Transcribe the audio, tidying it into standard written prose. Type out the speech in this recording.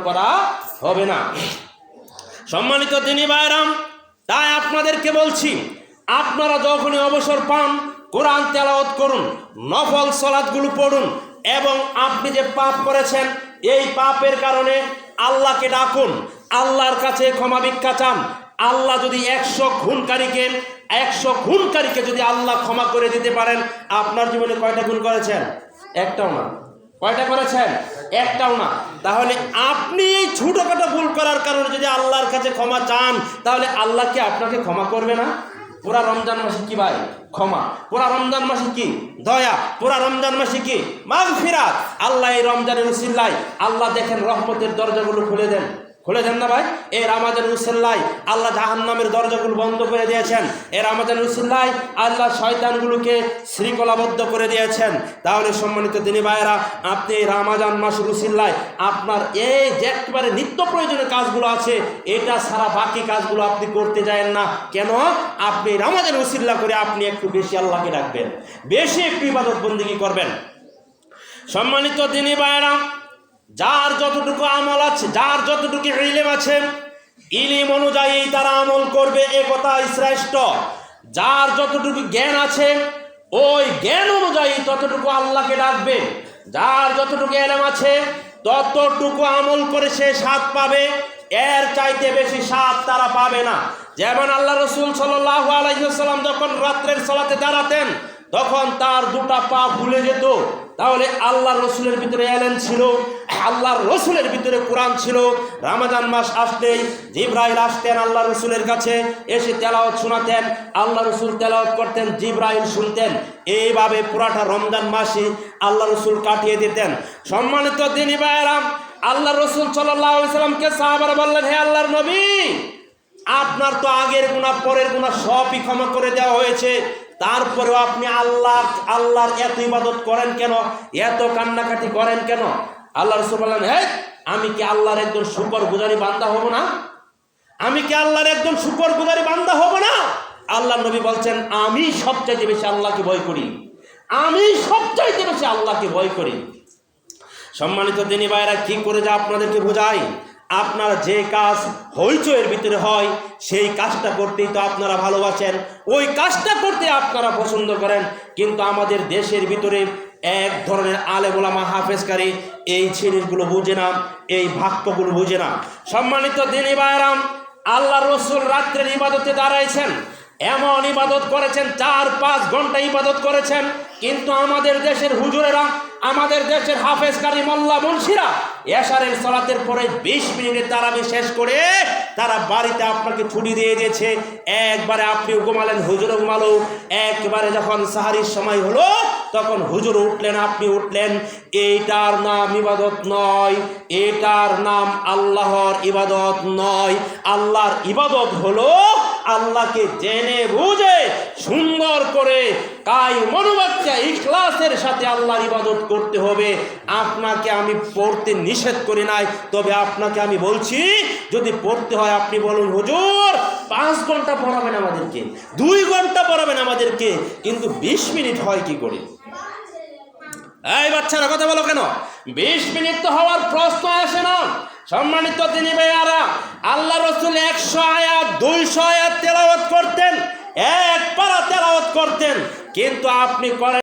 করা হবে না। সম্মানিত দিনী ভাইরাম, তাই আপনাদেরকে বলছি, আপনারা যখনই অবসর পান কোরআন তেলাওয়াত করুন, নফল সালাতগুলো পড়ুন, এবং আপনি যে পাপ করেছেন এই পাপের কারণে আল্লাহকে ডাকুন, আল্লাহর কাছে ক্ষমা ভিক্ষা চান। আল্লাহ যদি 100 খুনকারীকে যদি আল্লাহ ক্ষমা করে দিতে পারেন, আপনার জীবনে কয়টা খুন করেছেন? একটাও না। কয়টা করেছেন? একটাও না। তাহলে আপনি এই ছোটখাটো ভুল করার কারণে যদি আল্লাহর কাছে ক্ষমা চান, তাহলে আল্লাহ কি আপনাকে ক্ষমা করবে না? পুরা রমজান মাসে কি ভাই? ক্ষমা। পুরা রমজান মাসে কি? দয়া। পুরা রমজান মাসে কি? মাগফিরাত। আল্লাহ এই রমজানের উসিলায় আল্লাহ দেখেন রহমতের দরজাগুলো খুলে দেন না ভাই? এই রমজানের উসিলায় আল্লাহ জাহান্নামের দরজাগুলো বন্ধ করে দিয়েছেন। এই রমজানের উসিলায় আল্লাহ শয়তানগুলোকে শৃঙ্খলাবদ্ধ করে দিয়েছেন। তাহলে সম্মানিত দিনী ভাইয়েরা, আপনি এই রমজান মাসের উসিলায় আপনার এই যে একেবারে নিত্য প্রয়োজনীয় কাজগুলো আছে, এটা ছাড়া বাকি কাজগুলো আপনি করতে যায়েন না। কেন? আপনি রমজানের উসিলা করে আপনি একটু বেশি আল্লাহকে ডাকবেন, বেশি একটু ইবাদত বন্দেগী করবেন। সম্মানিত দিনী ভাইয়েরা, যার যতটুকু আমল আছে, যার যতটুকু ইলম আছে, ইলম অনুযায়ী তারা আমল করবে, এ কথা শ্রেষ্ঠ। যার যতটুকু জ্ঞান আছে ওই জ্ঞান অনুযায়ী ততটুকু আল্লাহকে ডাকবে। যার যতটুকু ইলম আছে ততটুকু আমল করে সে স্বাদ পাবে, এর চাইতে বেশি স্বাদ তারা পাবে না। যেমন আল্লাহ রসুল সাল্লাল্লাহু আলাইহি ওয়াসাল্লাম যখন রাত্রের সালাতে দাঁড়াতেন তখন তার দুটা পা ভুলে যেত। তাহলে আল্লাহ রসুলের ভিতরে এলেন ছিল, আল্লাহর রসুলের ভিতরে কোরআন ছিল। রমজান মাস আসলেই জিবরাইল আসতেন আল্লাহ রসুলের কাছে, এসে তেলাওয়াত শোনাতেন, আল্লাহ রসুল তেলাওয়াত করতেন, জিবরাইল শুনতেন। এইভাবে পুরাটা রমজান মাসে আল্লাহ রসুল কাটিয়ে দিতেন। সম্মানিত দিনী ভাইয়েরা, আল্লাহ রসুল সাল্লাল্লাহু আলাইহি ওয়াসাল্লামকে সাহাবারা বললেন, হে আল্লাহর নবী, আপনার তো আগের গুনাহ পরের গুনাহ সবই ক্ষমা করে দেওয়া হয়েছে, তারপরেও আপনি আল্লাহর এত ইবাদত করেন কেন? এত কান্নাকাটি করেন কেন? আল্লাহ রাসূল বললেন, হে, আমি কি আল্লাহর একজন শুকরগুজারি বান্দা হব না? আমি কি আল্লাহর একজন শুকরগুজারি বান্দা হব না? আল্লাহ নবী বলছেন, আমি সবচাইতে বেশি আল্লাহকে ভয় করি, আমি সবচাইতে বেশি আল্লাহকে ভয় করি। সম্মানিত দিনী ভাইরা, কি করে যা আপনাদেরকে বোঝাই, আপনারা যে কাজ হইচয়ের ভিতরে হয় সেই কাজটা করতেই তো আপনারা ভালোবাসেন, ওই কাজটা করতে আপনারা পছন্দ করেন। কিন্তু আমাদের দেশের ভিতরে এক ধরনের আলেম ওলামা হাফেজকারী এই জিনিসগুলো বুঝে না, এই বাক্যগুলো বুঝে না। সম্মানিত দিনী ভাইরা, আল্লাহ রসুল রাত্রের ইবাদতে দাঁড়াইছেন, এমন ইবাদত করেছেন, 4-5 ঘন্টা ইবাদত করেছেন। কিন্তু আমাদের দেশের হুজুরেরা, আমাদের দেশের হাফেজকারী মোল্লা মুন্সিরা এশারের সালাতের পরে 20 মিনিটে তারাবি শেষ করে তারা বাড়িতে আপনাকে ছুটি দিয়ে দিয়েছে। একবারে আপনি ঘুমালেন, হুজুরও ঘুমালো। একবারে যখন সাহারির সময় হলো তখন হুজুর উঠলেন, আপনি উঠলেন। এইটার নাম ইবাদত নয়, এটার নাম আল্লাহর ইবাদত নয়। আল্লাহর ইবাদত হলো আল্লাহকে জেনে বুঝে সুন্দর করে কাই মনোবাক্যে ইখলাসের সাথে আল্লাহর ইবাদত করতে হবে। আপনাকে আমি পড়তে নিষেধ করি নাই, তবে আপনাকে আমি বলছি যদি পড়তে হয় আপনি বলুন, হুজুর 5 ঘন্টা পড়াবেন আমাদেরকে, 2 ঘন্টা পড়াবেন আমাদেরকে, কিন্তু 20 মিনিট হয় কি করে? এই বাচ্চারা কথা বলো কেন? 20 মিনিট তো হওয়ার প্রশ্ন আসে না। সম্মানিত দিনী ভাইয়ারা, আল্লাহ রসুল 100 আয়াত 200 আয়াত তেলাওয়াত করতেন, এক পারা তেলাওয়াত করতেন, কিন্তু আপনি করেন